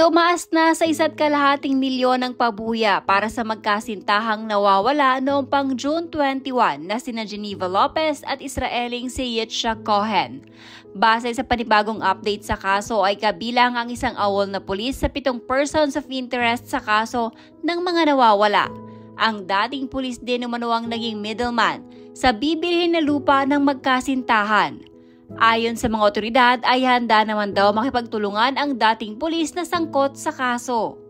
Tumaas na sa 1,2 milyon ang pabuya para sa magkasintahang nawawala noong pang June 21 na sina Geneva Lopez at Israeling si Yitzhak Cohen. Base sa panibagong update sa kaso ay kabilang ang isang awol na pulis sa 7 persons of interest sa kaso ng mga nawawala. Ang dating pulis din umano ang naging middleman sa bibilhin na lupa ng magkasintahan. Ayon sa mga otoridad ay handa naman daw makipagtulungan ang dating pulis na sangkot sa kaso.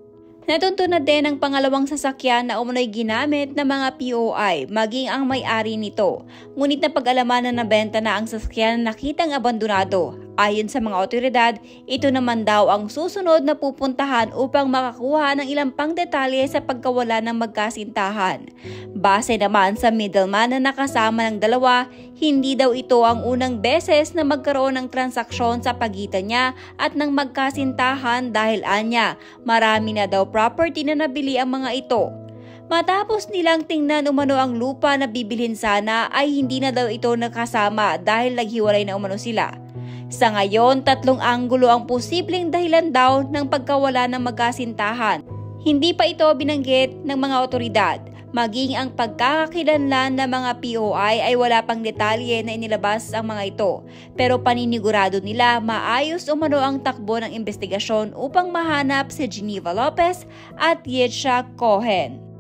Natunto na din ang pangalawang sasakyan na umano'y ginamit ng mga POI maging ang may-ari nito. Ngunit napag-alaman na nabenta na ang sasakyan na nakitang abandonado. Ayon sa mga otoridad, ito naman daw ang susunod na pupuntahan upang makakuha ng ilang pang detalye sa pagkawala ng magkasintahan. Base naman sa middleman na nakasama ng dalawa, hindi daw ito ang unang beses na magkaroon ng transaksyon sa pagitan niya at ng magkasintahan dahil anya, marami na daw property na nabili ang mga ito. Matapos nilang tingnan umano ang lupa na bibilhin sana ay hindi na daw ito nakasama dahil naghiwalay na umano sila. Sa ngayon, 3 anggulo ang posibleng dahilan daw ng pagkawala ng magkasintahan. Hindi pa ito binanggit ng mga otoridad. Maging ang pagkakakilanlan ng mga POI ay wala pang detalye na inilabas ang mga ito. Pero paninigurado nila maayos umano ang takbo ng investigasyon upang mahanap si Geneva Lopez at Yitzhak Cohen.